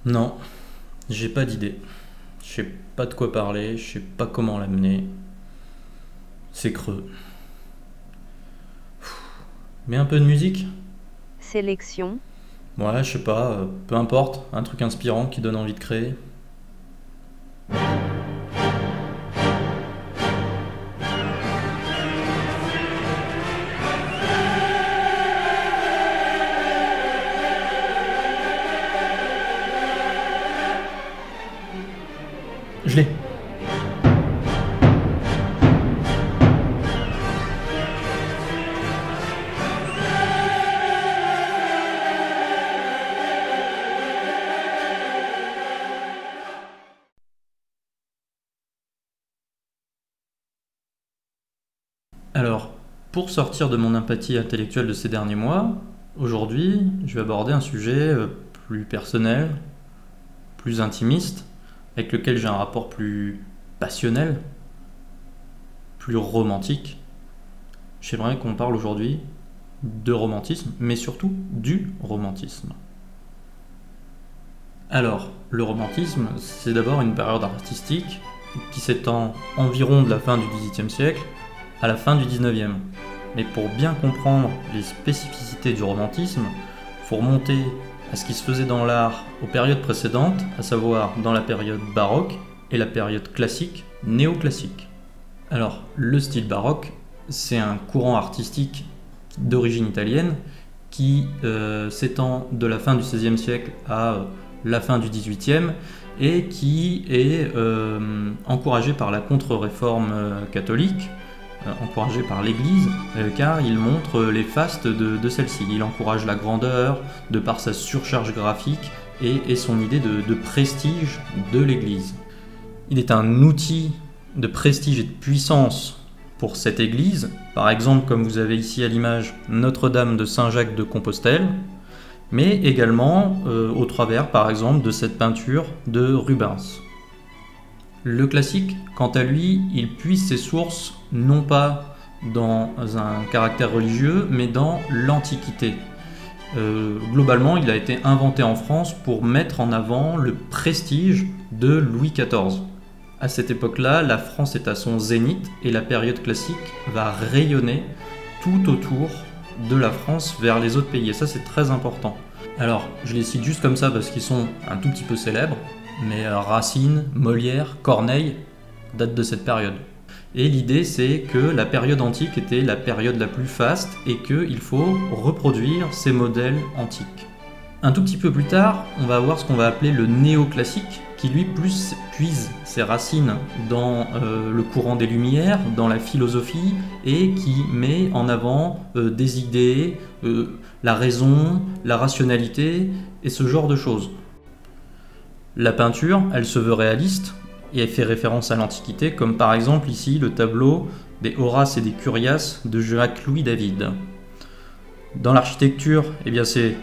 Non, j'ai pas d'idée. Je sais pas de quoi parler, je sais pas comment l'amener. C'est creux. Mais un peu de musique? Sélection. Ouais, je sais pas, peu importe, un truc inspirant qui donne envie de créer. Je l'ai. Alors, pour sortir de mon empathie intellectuelle de ces derniers mois, aujourd'hui, je vais aborder un sujet plus personnel, plus intimiste, avec lequel j'ai un rapport plus passionnel, plus romantique. J'aimerais qu'on parle aujourd'hui de romantisme, mais surtout du romantisme. Alors, le romantisme, c'est d'abord une période artistique qui s'étend environ de la fin du XVIIIe siècle à la fin du XIXe. Mais pour bien comprendre les spécificités du romantisme, il faut remonter à ce qui se faisait dans l'art aux périodes précédentes, à savoir dans la période baroque et la période classique, néoclassique. Alors, le style baroque, c'est un courant artistique d'origine italienne qui s'étend de la fin du XVIe siècle à la fin du XVIIIe et qui est encouragé par la contre-réforme catholique, encouragé par l'Église, car il montre les fastes de celle-ci. Il encourage la grandeur de par sa surcharge graphique et son idée de prestige de l'Église. Il est un outil de prestige et de puissance pour cette église, par exemple comme vous avez ici à l'image Notre-Dame de Saint-Jacques de Compostelle, mais également au travers par exemple de cette peinture de Rubens. Le classique, quant à lui, il puise ses sources non pas dans un caractère religieux, mais dans l'Antiquité. Globalement, il a été inventé en France pour mettre en avant le prestige de Louis XIV. À cette époque-là, la France est à son zénith et la période classique va rayonner tout autour de la France vers les autres pays. Et ça, c'est très important. Alors, je les cite juste comme ça parce qu'ils sont un tout petit peu célèbres, mais Racine, Molière, Corneille datent de cette période. Et l'idée, c'est que la période antique était la période la plus faste et qu'il faut reproduire ces modèles antiques. Un tout petit peu plus tard, on va avoir ce qu'on va appeler le néoclassique, qui lui puise ses racines dans le courant des Lumières, dans la philosophie, et qui met en avant des idées, la raison, la rationalité, et ce genre de choses. La peinture, elle se veut réaliste, et elle fait référence à l'Antiquité, comme par exemple ici le tableau des Horaces et des Curiaces de Jacques-Louis David. Dans l'architecture, eh bien c'est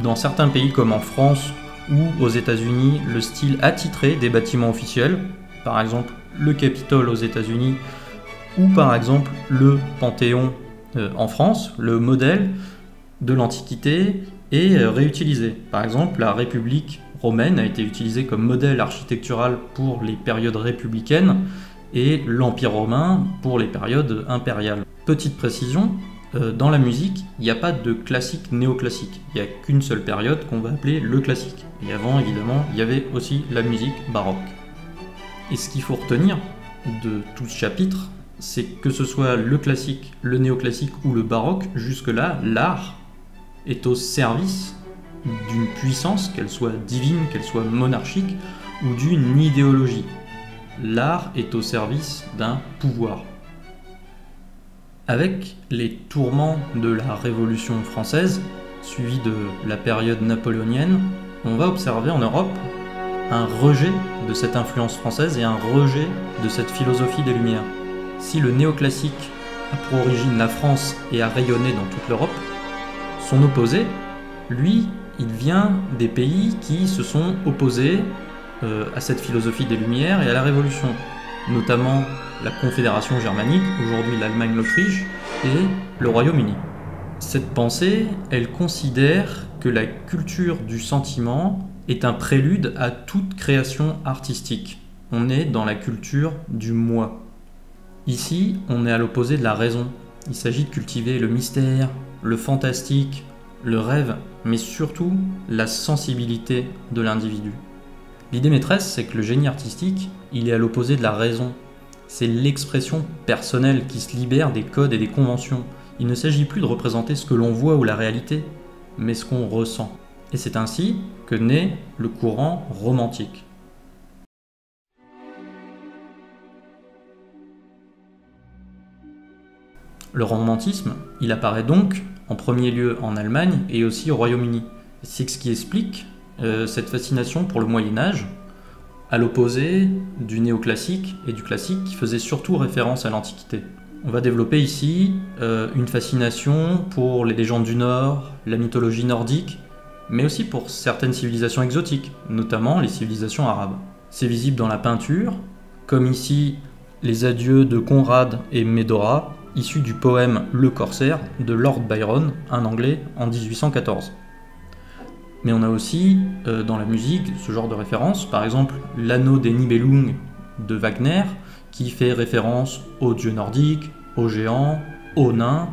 dans certains pays comme en France ou aux États-Unis, le style attitré des bâtiments officiels, par exemple le Capitole aux États-Unis ou par exemple le Panthéon en France, le modèle de l'Antiquité est réutilisé. Par exemple, la République romaine a été utilisée comme modèle architectural pour les périodes républicaines et l'Empire romain pour les périodes impériales. Petite précision, dans la musique, il n'y a pas de classique néoclassique. Il n'y a qu'une seule période qu'on va appeler le classique. Et avant, évidemment, il y avait aussi la musique baroque. Et ce qu'il faut retenir de tout ce chapitre, c'est que ce soit le classique, le néoclassique ou le baroque, jusque-là, l'art est au service d'une puissance, qu'elle soit divine, qu'elle soit monarchique, ou d'une idéologie. L'art est au service d'un pouvoir. Avec les tourments de la Révolution française, suivis de la période napoléonienne, on va observer en Europe un rejet de cette influence française et un rejet de cette philosophie des Lumières. Si le néoclassique a pour origine la France et a rayonné dans toute l'Europe, son opposé, lui, il vient des pays qui se sont opposés à cette philosophie des Lumières et à la Révolution, notamment la Confédération germanique, aujourd'hui l'Allemagne, l'Autriche, et le Royaume-Uni. Cette pensée, elle considère que la culture du sentiment est un prélude à toute création artistique. On est dans la culture du moi. Ici, on est à l'opposé de la raison. Il s'agit de cultiver le mystère, le fantastique, le rêve, mais surtout la sensibilité de l'individu. L'idée maîtresse, c'est que le génie artistique, il est à l'opposé de la raison. C'est l'expression personnelle qui se libère des codes et des conventions. Il ne s'agit plus de représenter ce que l'on voit ou la réalité, mais ce qu'on ressent. Et c'est ainsi que naît le courant romantique. Le romantisme, il apparaît donc en premier lieu en Allemagne et aussi au Royaume-Uni. C'est ce qui explique cette fascination pour le Moyen-Âge, à l'opposé du néoclassique et du classique qui faisait surtout référence à l'Antiquité. On va développer ici une fascination pour les légendes du Nord, la mythologie nordique, mais aussi pour certaines civilisations exotiques, notamment les civilisations arabes. C'est visible dans la peinture, comme ici les adieux de Conrad et Medora, issus du poème Le Corsaire de Lord Byron, un Anglais, en 1814. Mais on a aussi, dans la musique, ce genre de références, par exemple l'Anneau des Nibelungen de Wagner, qui fait référence aux dieux nordiques, aux géants, aux nains,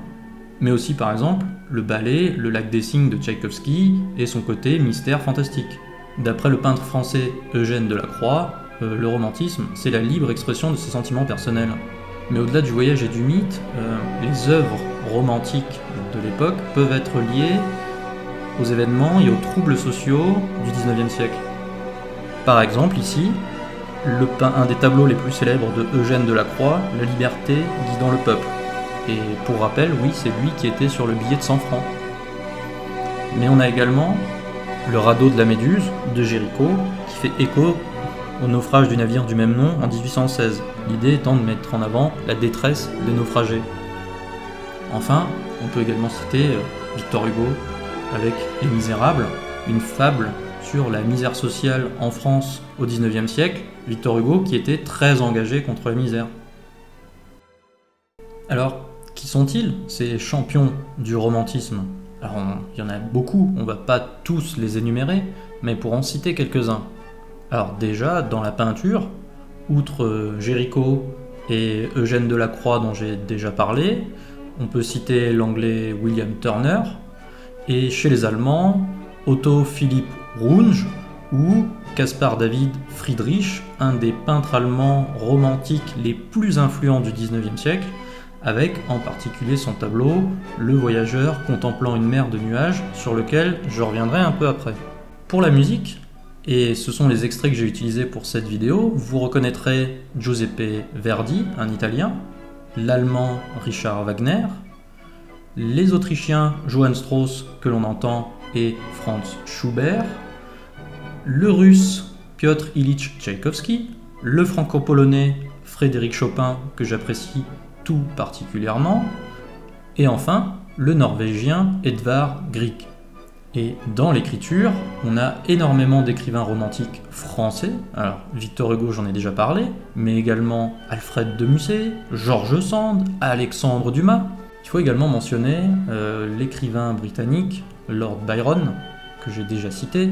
mais aussi par exemple le ballet Le Lac des Cygnes de Tchaïkovski et son côté mystère fantastique. D'après le peintre français Eugène Delacroix, le romantisme, c'est la libre expression de ses sentiments personnels. Mais au-delà du voyage et du mythe, les œuvres romantiques de l'époque peuvent être liées aux événements et aux troubles sociaux du XIXe siècle. Par exemple, ici, un des tableaux les plus célèbres de Eugène Delacroix, La liberté guidant le peuple. Et pour rappel, oui, c'est lui qui était sur le billet de 100 francs. Mais on a également le radeau de la Méduse de Géricault, qui fait écho au naufrage du navire du même nom en 1816, l'idée étant de mettre en avant la détresse des naufragés. Enfin, on peut également citer Victor Hugo avec Les Misérables, une fable sur la misère sociale en France au XIXe siècle, Victor Hugo qui était très engagé contre la misère. Alors, qui sont-ils, ces champions du romantisme? Alors, il y en a beaucoup, on ne va pas tous les énumérer, mais pour en citer quelques-uns. Alors déjà, dans la peinture, outre Géricault et Eugène Delacroix dont j'ai déjà parlé, on peut citer l'anglais William Turner, et chez les Allemands, Otto Philipp Runge ou Caspar David Friedrich, un des peintres allemands romantiques les plus influents du XIXe siècle, avec en particulier son tableau Le Voyageur contemplant une mer de nuages, sur lequel je reviendrai un peu après. Pour la musique, et ce sont les extraits que j'ai utilisés pour cette vidéo, vous reconnaîtrez Giuseppe Verdi, un Italien, l'Allemand Richard Wagner, les Autrichiens Johann Strauss que l'on entend et Franz Schubert, le Russe Piotr Ilyich Tchaïkovski, le Franco-Polonais Frédéric Chopin que j'apprécie tout particulièrement, et enfin le Norvégien Edvard Grieg. Et dans l'écriture, on a énormément d'écrivains romantiques français. Alors, Victor Hugo, j'en ai déjà parlé, mais également Alfred de Musset, George Sand, Alexandre Dumas. Il faut également mentionner l'écrivain britannique Lord Byron, que j'ai déjà cité,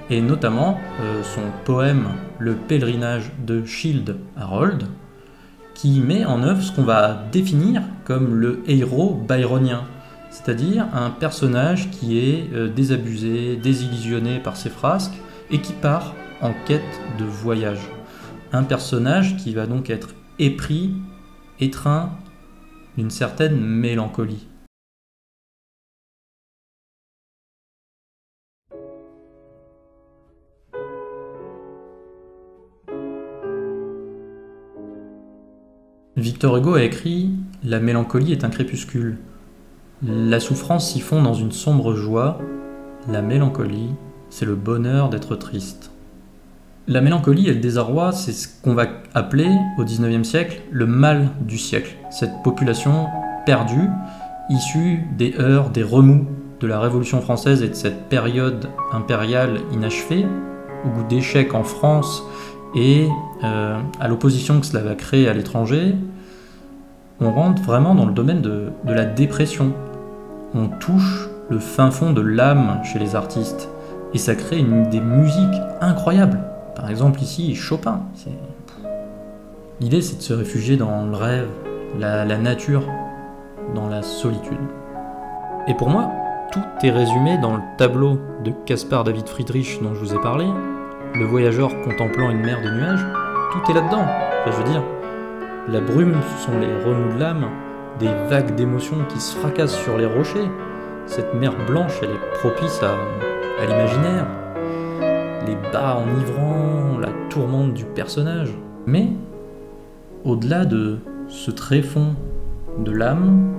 et notamment son poème Le pèlerinage de Childe Harold, qui met en œuvre ce qu'on va définir comme le héros byronien, c'est-à-dire un personnage qui est désabusé, désillusionné par ses frasques et qui part en quête de voyage. Un personnage qui va donc être épris, étreint d'une certaine mélancolie. Victor Hugo a écrit « La mélancolie est un crépuscule. La souffrance s'y fond dans une sombre joie. La mélancolie, c'est le bonheur d'être triste. » La mélancolie et le désarroi, c'est ce qu'on va appeler, au XIXe siècle, le mal du siècle. Cette population perdue, issue des heurts, des remous de la Révolution française et de cette période impériale inachevée, au goût d'échec en France et à l'opposition que cela va créer à l'étranger, on rentre vraiment dans le domaine de la dépression. On touche le fin fond de l'âme chez les artistes. Et ça crée des musiques incroyables. Par exemple ici, Chopin. L'idée c'est de se réfugier dans le rêve, la nature, dans la solitude. Et pour moi, tout est résumé dans le tableau de Caspar David Friedrich dont je vous ai parlé, le voyageur contemplant une mer de nuages, tout est là-dedans. Enfin, je veux dire, la brume, ce sont les remous de l'âme, des vagues d'émotions qui se fracassent sur les rochers. Cette mer blanche, elle est propice à l'imaginaire, les bas enivrants, la tourmente du personnage. Mais, au-delà de ce tréfonds de l'âme,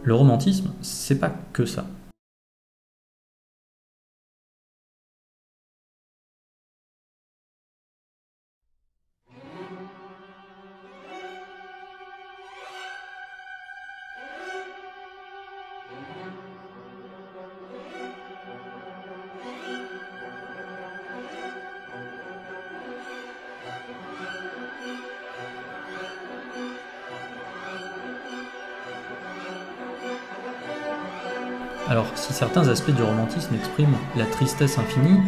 le romantisme, c'est pas que ça. Alors, si certains aspects du romantisme expriment la tristesse infinie,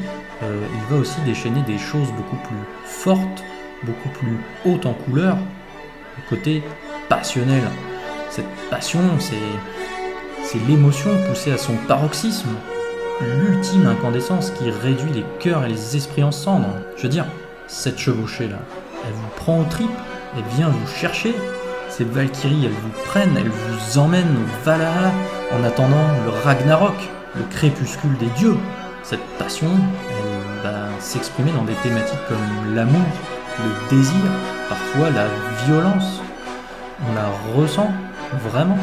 il va aussi déchaîner des choses beaucoup plus fortes, beaucoup plus hautes en couleur, le côté passionnel. Cette passion, c'est l'émotion poussée à son paroxysme, l'ultime incandescence qui réduit les cœurs et les esprits en cendres. Je veux dire, cette chevauchée-là, elle vous prend aux tripes, elle vient vous chercher. Ces Valkyries, elles vous prennent, elles vous emmènent au Valhalla en attendant le Ragnarok, le crépuscule des dieux. Cette passion, elle va s'exprimer dans des thématiques comme l'amour, le désir, parfois la violence. On la ressent vraiment.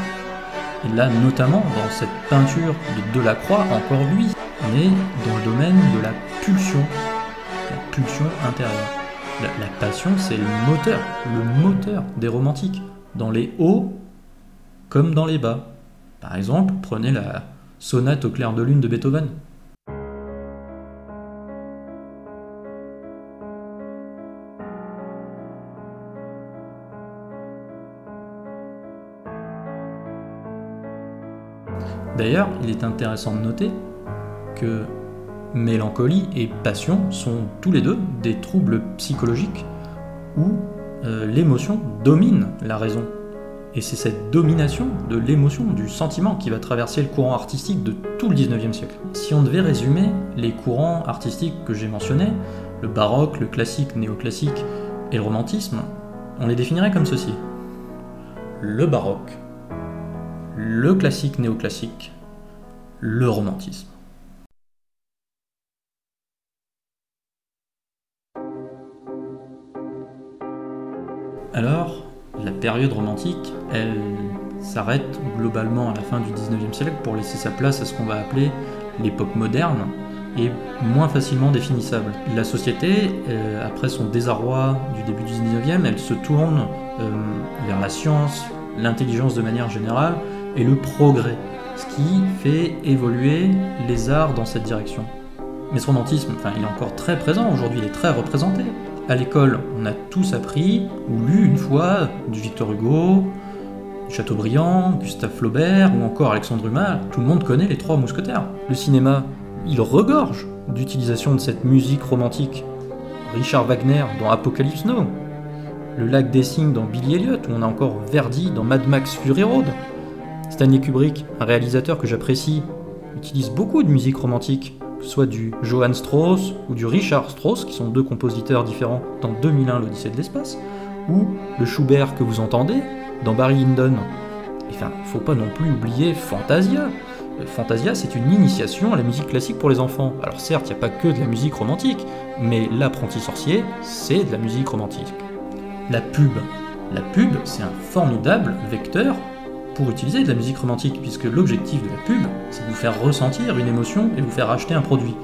Et là, notamment dans cette peinture de Delacroix, encore lui, on est dans le domaine de la pulsion intérieure. La passion, c'est le moteur des romantiques, dans les hauts comme dans les bas. Par exemple, prenez la sonate au clair de lune de Beethoven. D'ailleurs, il est intéressant de noter que mélancolie et passion sont tous les deux des troubles psychologiques où l'émotion domine la raison. Et c'est cette domination de l'émotion, du sentiment qui va traverser le courant artistique de tout le 19e siècle. Si on devait résumer les courants artistiques que j'ai mentionnés, le baroque, le classique, néoclassique et le romantisme, on les définirait comme ceci. Le baroque, le classique néoclassique, le romantisme. Alors, la période romantique, elle s'arrête globalement à la fin du 19e siècle pour laisser sa place à ce qu'on va appeler l'époque moderne et moins facilement définissable. La société, après son désarroi du début du 19e, elle se tourne vers la science, l'intelligence de manière générale et le progrès, ce qui fait évoluer les arts dans cette direction. Mais ce romantisme, il est encore très présent aujourd'hui, il est très représenté. À l'école, on a tous appris ou lu une fois du Victor Hugo, du Chateaubriand, Gustave Flaubert ou encore Alexandre Dumas. Tout le monde connaît les Trois Mousquetaires. Le cinéma, il regorge d'utilisation de cette musique romantique. Richard Wagner dans Apocalypse Now, le lac des Cygnes dans Billy Elliot, ou on a encore Verdi dans Mad Max Fury Road. Stanley Kubrick, un réalisateur que j'apprécie, utilise beaucoup de musique romantique, que ce soit du Johann Strauss ou du Richard Strauss, qui sont deux compositeurs différents dans 2001, l'Odyssée de l'espace, ou le Schubert que vous entendez dans Barry Lyndon. Faut pas non plus oublier Fantasia. Fantasia, c'est une initiation à la musique classique pour les enfants. Alors certes, il n'y a pas que de la musique romantique, mais l'apprenti sorcier, c'est de la musique romantique. La pub. La pub, c'est un formidable vecteur pour utiliser de la musique romantique, puisque l'objectif de la pub, c'est de vous faire ressentir une émotion et vous faire acheter un produit.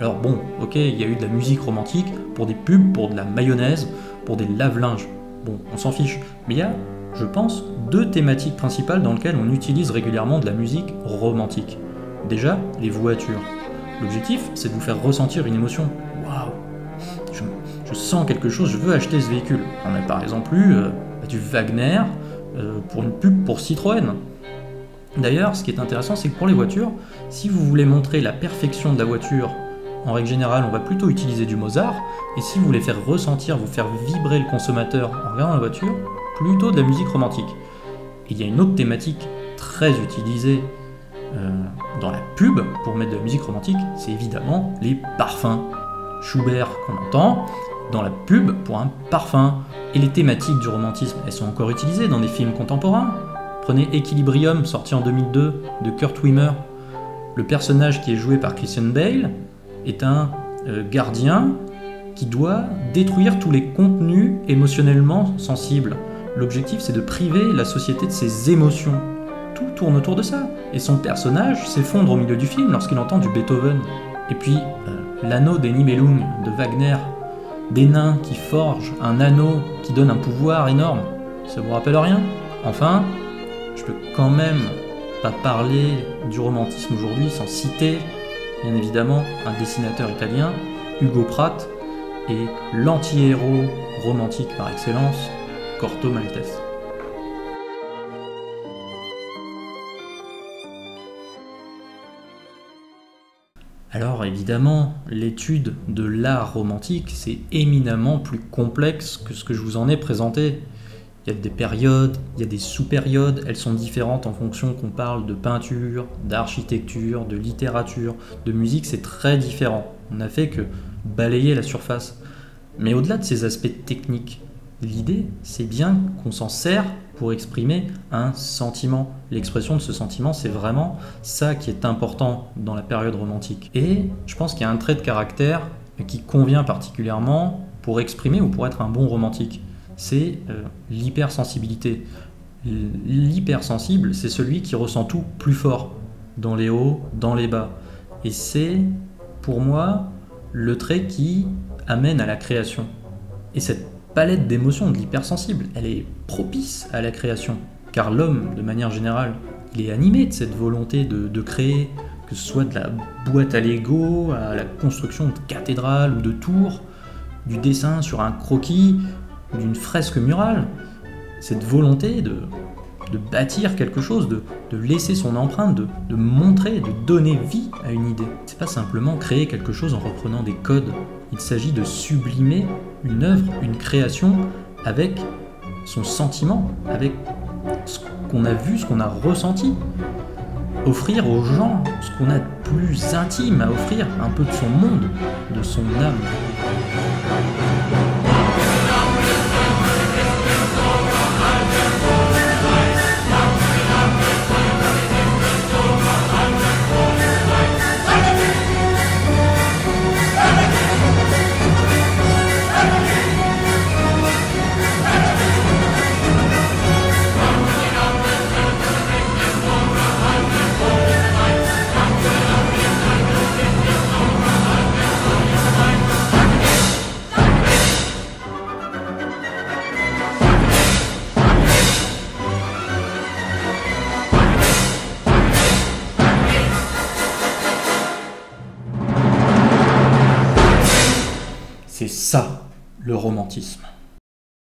Alors bon, ok, il y a eu de la musique romantique pour des pubs, pour de la mayonnaise, pour des lave-linges. Bon, on s'en fiche. Mais il y a, je pense, deux thématiques principales dans lesquelles on utilise régulièrement de la musique romantique. Déjà, les voitures. L'objectif, c'est de vous faire ressentir une émotion. Waouh, je sens quelque chose, je veux acheter ce véhicule. On a par exemple eu du Wagner pour une pub pour Citroën. D'ailleurs, ce qui est intéressant, c'est que pour les voitures, si vous voulez montrer la perfection de la voiture, en règle générale, on va plutôt utiliser du Mozart, et si vous voulez faire ressentir, vous faire vibrer le consommateur en regardant la voiture, plutôt de la musique romantique. Et il y a une autre thématique très utilisée dans la pub pour mettre de la musique romantique, c'est évidemment les parfums. Schubert qu'on entend dans la pub pour un parfum. Et les thématiques du romantisme, elles sont encore utilisées dans des films contemporains. Prenez Equilibrium, sorti en 2002, de Kurt Wimmer. Le personnage qui est joué par Christian Bale est un gardien qui doit détruire tous les contenus émotionnellement sensibles. L'objectif, c'est de priver la société de ses émotions. Tout tourne autour de ça. Et son personnage s'effondre au milieu du film lorsqu'il entend du Beethoven. Et puis, l'anneau des Nibelung de Wagner, des nains qui forgent un anneau qui donne un pouvoir énorme. Ça vous rappelle rien? Enfin, je peux quand même pas parler du romantisme aujourd'hui sans citer, bien évidemment, un dessinateur italien, Ugo Pratt, et l'anti-héros romantique par excellence, Corto Maltese. Alors évidemment, l'étude de l'art romantique, c'est éminemment plus complexe que ce que je vous en ai présenté. Il y a des périodes, il y a des sous-périodes, elles sont différentes en fonction qu'on parle de peinture, d'architecture, de littérature, de musique, c'est très différent. On n'a fait que balayer la surface. Mais au-delà de ces aspects techniques, l'idée, c'est bien qu'on s'en sert pour exprimer un sentiment. L'expression de ce sentiment, c'est vraiment ça qui est important dans la période romantique. Et je pense qu'il y a un trait de caractère qui convient particulièrement pour exprimer ou pour être un bon romantique. C'est l'hypersensibilité. L'hypersensible, c'est celui qui ressent tout plus fort, dans les hauts, dans les bas. Et c'est, pour moi, le trait qui amène à la création. Et cette palette d'émotions de l'hypersensible, elle est propice à la création. Car l'homme, de manière générale, il est animé de cette volonté de créer, que ce soit de la boîte à Lego, à la construction de cathédrales ou de tours, du dessin sur un croquis, d'une fresque murale. Cette volonté de bâtir quelque chose, de laisser son empreinte, de montrer, de donner vie à une idée. C'est pas simplement créer quelque chose en reprenant des codes. Il s'agit de sublimer une œuvre, une création avec son sentiment, avec ce qu'on a vu, ce qu'on a ressenti. Offrir aux gens ce qu'on a de plus intime à offrir, un peu de son monde, de son âme. C'est ça, le romantisme.